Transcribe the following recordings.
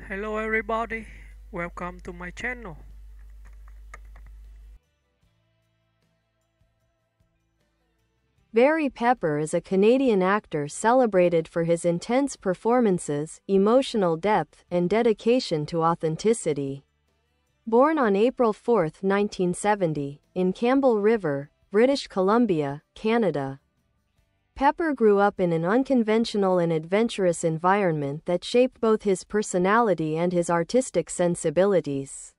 Hello everybody, welcome to my channel. Barry Pepper is a Canadian actor celebrated for his intense performances, emotional depth, and dedication to authenticity. Born on April 4, 1970, in Campbell River, British Columbia, Canada, Pepper grew up in an unconventional and adventurous environment that shaped both his personality and his artistic sensibilities.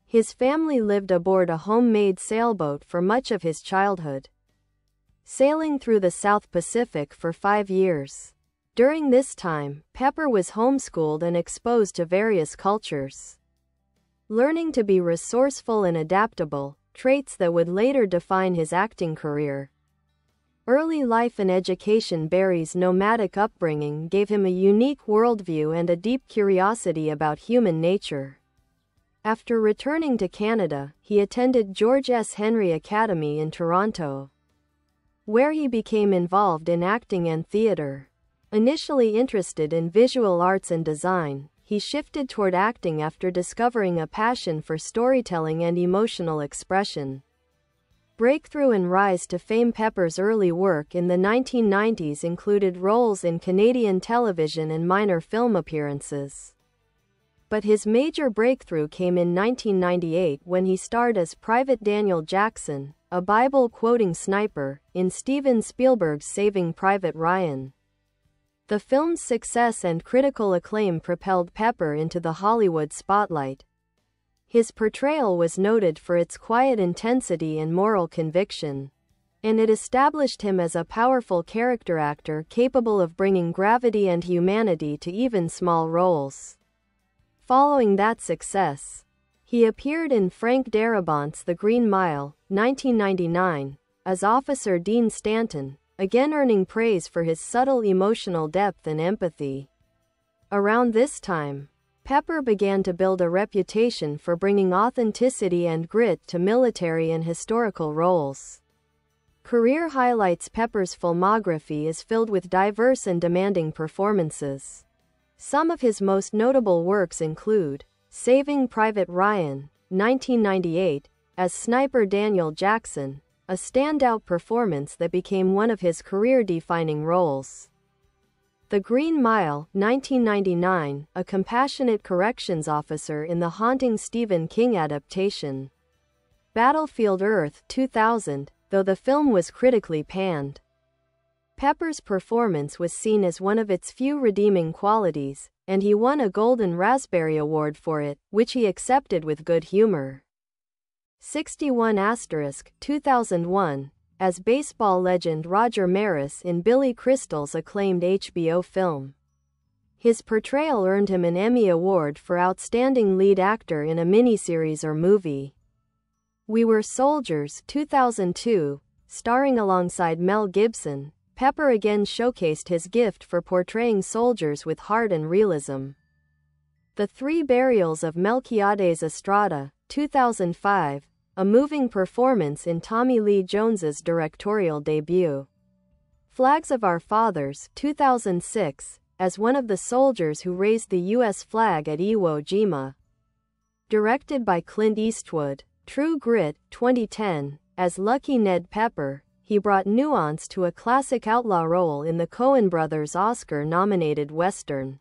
His family lived aboard a homemade sailboat for much of his childhood, sailing through the South Pacific for 5 years. During this time, Pepper was homeschooled and exposed to various cultures, learning to be resourceful and adaptable, traits that would later define his acting career. Early life and education. Barry's nomadic upbringing gave him a unique worldview and a deep curiosity about human nature. After returning to Canada, he attended George S. Henry Academy in Toronto, where he became involved in acting and theatre. Initially interested in visual arts and design, he shifted toward acting after discovering a passion for storytelling and emotional expression. Breakthrough and rise to fame. Pepper's early work in the 1990s included roles in Canadian television and minor film appearances. But his major breakthrough came in 1998 when he starred as Private Daniel Jackson, a Bible-quoting sniper, in Steven Spielberg's Saving Private Ryan. The film's success and critical acclaim propelled Pepper into the Hollywood spotlight. His portrayal was noted for its quiet intensity and moral conviction, and it established him as a powerful character actor capable of bringing gravity and humanity to even small roles. Following that success, he appeared in Frank Darabont's The Green Mile, 1999, as Officer Dean Stanton, again earning praise for his subtle emotional depth and empathy. Around this time, Pepper began to build a reputation for bringing authenticity and grit to military and historical roles. Career highlights. Pepper's filmography is filled with diverse and demanding performances. Some of his most notable works include Saving Private Ryan, 1998, as Sniper Daniel Jackson, a standout performance that became one of his career-defining roles. The Green Mile, 1999, a compassionate corrections officer in the haunting Stephen King adaptation. Battlefield Earth, 2000, though the film was critically panned, Pepper's performance was seen as one of its few redeeming qualities, and he won a Golden Raspberry Award for it, which he accepted with good humor. 61 *, 2001, as baseball legend Roger Maris in Billy Crystal's acclaimed HBO film. His portrayal earned him an Emmy Award for Outstanding Lead Actor in a Miniseries or Movie. We Were Soldiers, 2002, starring alongside Mel Gibson, Pepper again showcased his gift for portraying soldiers with heart and realism. The Three Burials of Melquiades Estrada, 2005, a moving performance in Tommy Lee Jones's directorial debut. Flags of Our Fathers, 2006, as one of the soldiers who raised the U.S. flag at Iwo Jima. Directed by Clint Eastwood. True Grit, 2010, as Lucky Ned Pepper, he brought nuance to a classic outlaw role in the Coen brothers' Oscar-nominated Western.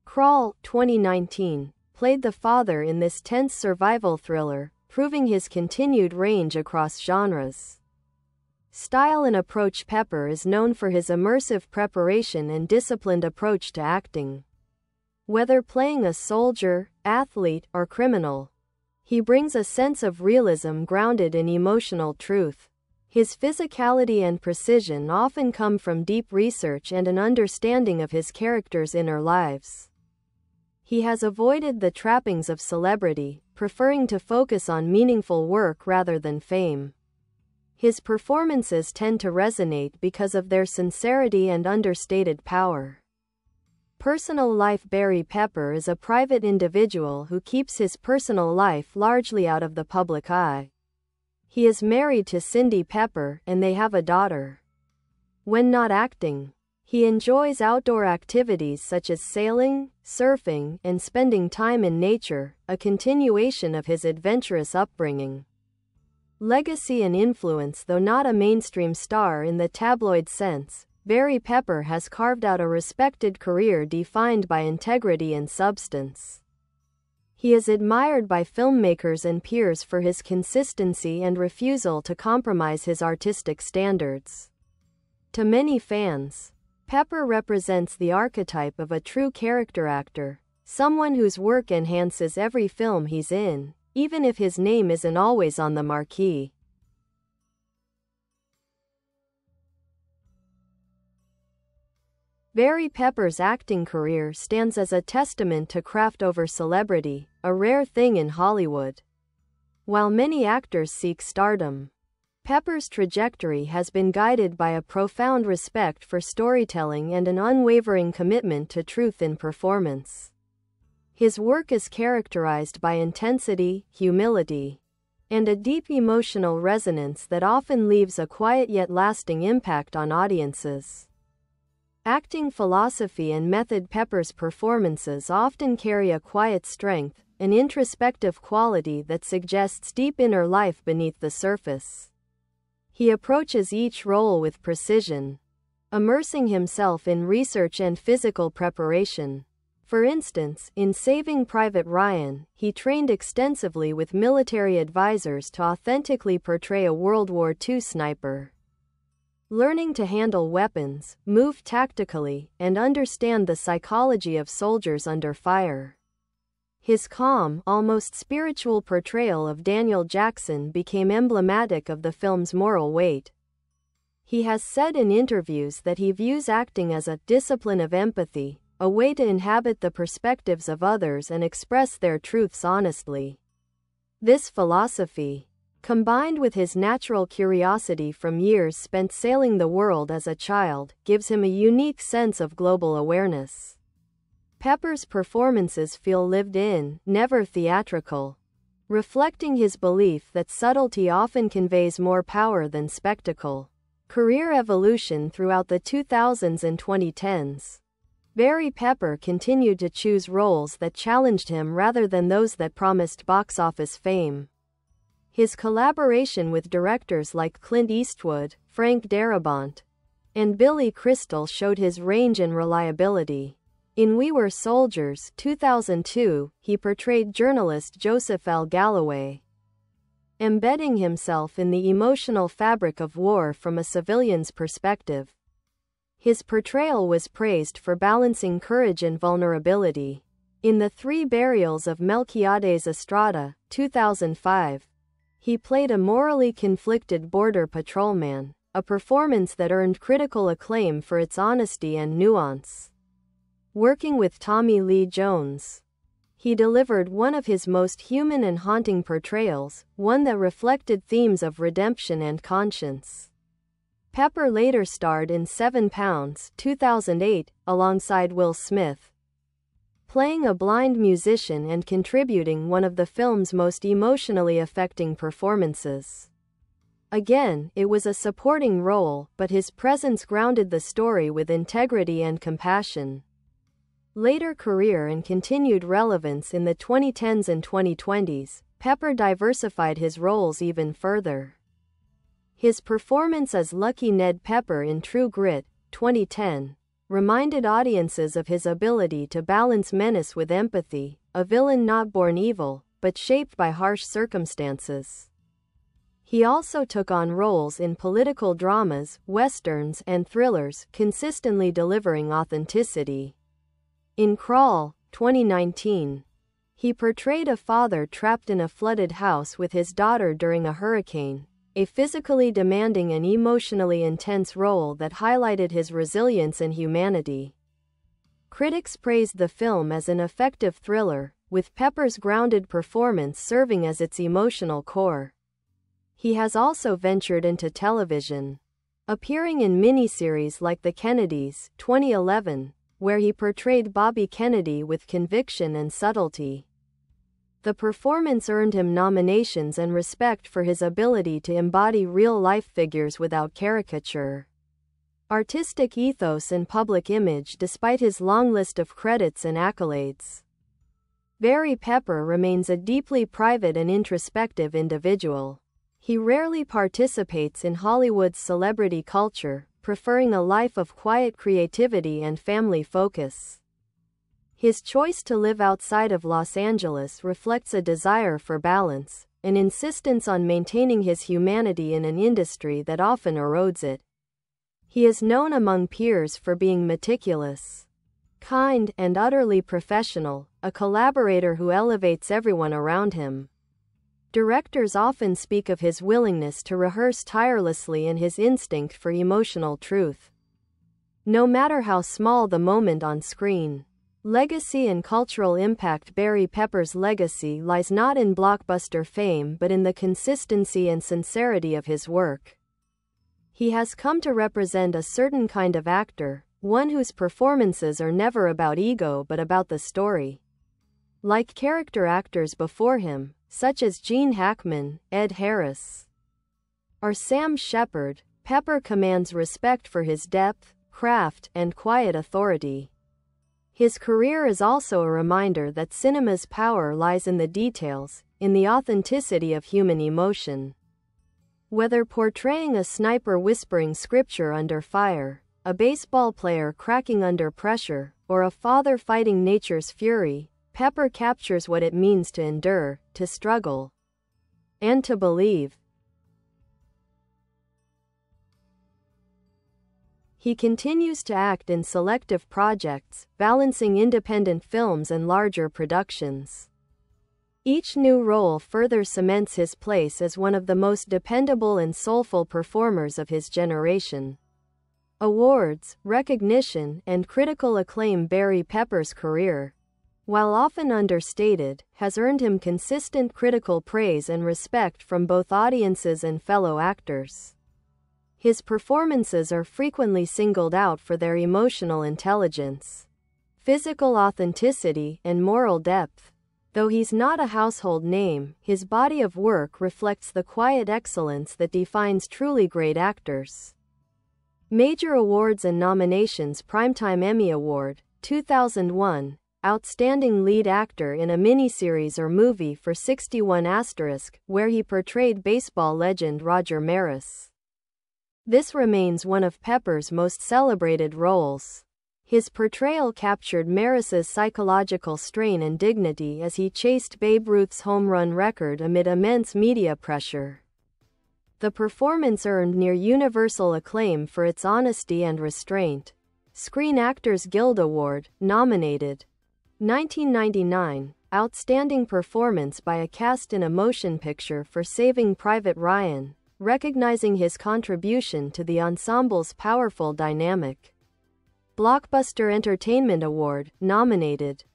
Crawl, 2019, played the father in this tense survival thriller, proving his continued range across genres. Style and approach. Pepper is known for his immersive preparation and disciplined approach to acting. Whether playing a soldier, athlete, or criminal, he brings a sense of realism grounded in emotional truth. His physicality and precision often come from deep research and an understanding of his characters' inner lives. He has avoided the trappings of celebrity, preferring to focus on meaningful work rather than fame. His performances tend to resonate because of their sincerity and understated power. Personal life. Barry Pepper is a private individual who keeps his personal life largely out of the public eye. He is married to Cindy Pepper, and they have a daughter. When not acting, He enjoys outdoor activities such as sailing, surfing, and spending time in nature, a continuation of his adventurous upbringing. Legacy and influence. Though not a mainstream star in the tabloid sense, Barry Pepper has carved out a respected career defined by integrity and substance. He is admired by filmmakers and peers for his consistency and refusal to compromise his artistic standards. To many fans, Pepper represents the archetype of a true character actor, someone whose work enhances every film he's in, even if his name isn't always on the marquee. Barry Pepper's acting career stands as a testament to craft over celebrity, a rare thing in Hollywood. While many actors seek stardom, Pepper's trajectory has been guided by a profound respect for storytelling and an unwavering commitment to truth in performance. His work is characterized by intensity, humility, and a deep emotional resonance that often leaves a quiet yet lasting impact on audiences. Acting philosophy and method. Pepper's performances often carry a quiet strength, an introspective quality that suggests deep inner life beneath the surface. He approaches each role with precision, immersing himself in research and physical preparation. For instance, in Saving Private Ryan, he trained extensively with military advisors to authentically portray a World War II sniper. Learning to handle weapons, move tactically, and understand the psychology of soldiers under fire. His calm, almost spiritual portrayal of Daniel Jackson became emblematic of the film's moral weight. He has said in interviews that he views acting as a discipline of empathy, a way to inhabit the perspectives of others and express their truths honestly. This philosophy, combined with his natural curiosity from years spent sailing the world as a child, gives him a unique sense of global awareness. Pepper's performances feel lived in, never theatrical, reflecting his belief that subtlety often conveys more power than spectacle. Career evolution. Throughout the 2000s and 2010s, Barry Pepper continued to choose roles that challenged him rather than those that promised box office fame. His collaboration with directors like Clint Eastwood, Frank Darabont, and Billy Crystal showed his range and reliability. In We Were Soldiers, 2002, he portrayed journalist Joseph L. Galloway, embedding himself in the emotional fabric of war from a civilian's perspective. His portrayal was praised for balancing courage and vulnerability. In The Three Burials of Melquiades Estrada, 2005, he played a morally conflicted border patrolman, a performance that earned critical acclaim for its honesty and nuance. Working with Tommy Lee Jones, he delivered one of his most human and haunting portrayals, one that reflected themes of redemption and conscience. Pepper later starred in 7 Pounds, 2008, alongside Will Smith, playing a blind musician and contributing one of the film's most emotionally affecting performances. Again, it was a supporting role, but his presence grounded the story with integrity and compassion. Later career and continued relevance. In the 2010s and 2020s, Pepper diversified his roles even further. His performance as Lucky Ned Pepper in True Grit, 2010, reminded audiences of his ability to balance menace with empathy, a villain not born evil, but shaped by harsh circumstances. He also took on roles in political dramas, westerns, and thrillers, consistently delivering authenticity. In Crawl, 2019, he portrayed a father trapped in a flooded house with his daughter during a hurricane, a physically demanding and emotionally intense role that highlighted his resilience and humanity. Critics praised the film as an effective thriller, with Pepper's grounded performance serving as its emotional core. He has also ventured into television, appearing in miniseries like The Kennedys, 2011, where he portrayed Bobby Kennedy with conviction and subtlety. The performance earned him nominations and respect for his ability to embody real-life figures without caricature. artistic ethos and public image despite his long list of credits and accolades. Barry Pepper remains a deeply private and introspective individual. He rarely participates in Hollywood's celebrity culture, preferring a life of quiet creativity and family focus. His choice to live outside of Los Angeles reflects a desire for balance, an insistence on maintaining his humanity in an industry that often erodes it. He is known among peers for being meticulous, kind, and utterly professional, a collaborator who elevates everyone around him. Directors often speak of his willingness to rehearse tirelessly and his instinct for emotional truth. No matter how small the moment on screen. Legacy and cultural impact. Barry Pepper's legacy lies not in blockbuster fame but in the consistency and sincerity of his work. He has come to represent a certain kind of actor, one whose performances are never about ego but about the story. Like character actors before him, such as Gene Hackman, Ed Harris, or Sam Shepard, Pepper commands respect for his depth, craft, and quiet authority. His career is also a reminder that cinema's power lies in the details, in the authenticity of human emotion. Whether portraying a sniper whispering scripture under fire, a baseball player cracking under pressure, or a father fighting nature's fury, Pepper captures what it means to endure, to struggle, and to believe. He continues to act in selective projects, balancing independent films and larger productions. Each new role further cements his place as one of the most dependable and soulful performers of his generation. Awards, recognition, and critical acclaim. Barry Pepper's career, while often understated, has earned him consistent critical praise and respect from both audiences and fellow actors. His performances are frequently singled out for their emotional intelligence, physical authenticity, and moral depth. Though he's not a household name, his body of work reflects the quiet excellence that defines truly great actors. Major awards and nominations. Primetime Emmy Award, 2001, Outstanding Lead Actor in a Miniseries or Movie for 61*, where he portrayed baseball legend Roger Maris. This remains one of Pepper's most celebrated roles. His portrayal captured Maris's psychological strain and dignity as he chased Babe Ruth's home run record amid immense media pressure. The performance earned near universal acclaim for its honesty and restraint. Screen Actors Guild Award, nominated. 1999, Outstanding Performance by a Cast in a Motion Picture for Saving Private Ryan, recognizing his contribution to the ensemble's powerful dynamic. Blockbuster Entertainment Award, nominated.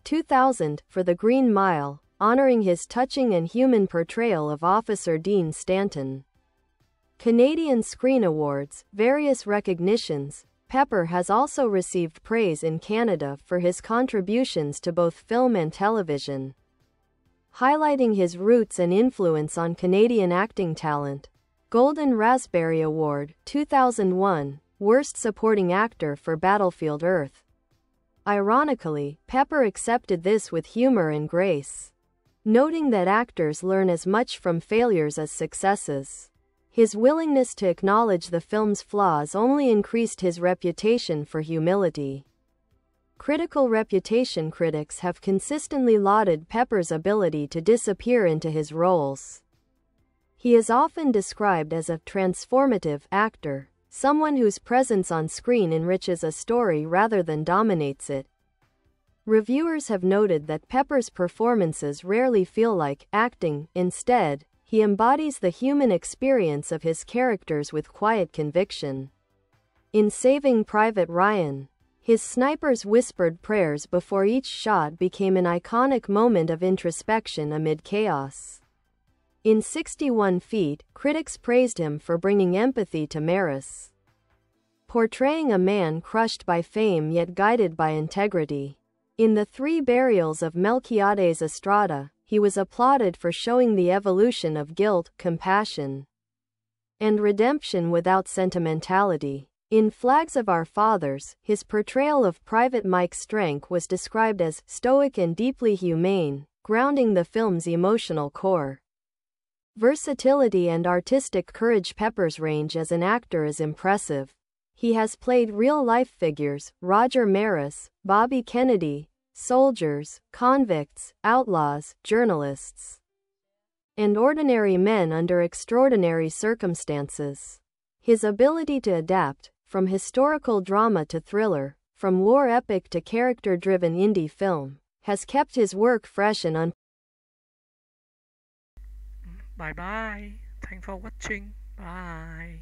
2000, for The Green Mile, honoring his touching and human portrayal of Officer Dean Stanton. Canadian Screen Awards, various recognitions. Pepper has also received praise in Canada for his contributions to both film and television, highlighting his roots and influence on Canadian acting talent. Golden Raspberry Award, 2001, Worst Supporting Actor for Battlefield Earth. Ironically, Pepper accepted this with humor and grace, noting that actors learn as much from failures as successes. His willingness to acknowledge the film's flaws only increased his reputation for humility. Critical reputation. Critics have consistently lauded Pepper's ability to disappear into his roles. He is often described as a transformative actor, someone whose presence on screen enriches a story rather than dominates it. Reviewers have noted that Pepper's performances rarely feel like acting. Instead, he embodies the human experience of his characters with quiet conviction. In Saving Private Ryan, his sniper's whispered prayers before each shot became an iconic moment of introspection amid chaos. In 61 Feet, critics praised him for bringing empathy to Maris, portraying a man crushed by fame yet guided by integrity. In The Three Burials of Melquiades Estrada, he was applauded for showing the evolution of guilt, compassion, and redemption without sentimentality. In Flags of Our Fathers, his portrayal of Private Mike Strank was described as stoic and deeply humane, grounding the film's emotional core. Versatility and artistic courage. Pepper's range as an actor is impressive. He has played real-life figures, Roger Maris, Bobby Kennedy, soldiers, convicts, outlaws, journalists, and ordinary men under extraordinary circumstances. His ability to adapt, from historical drama to thriller, from war epic to character-driven indie film, has kept his work fresh and Bye bye. Thanks for watching. Bye.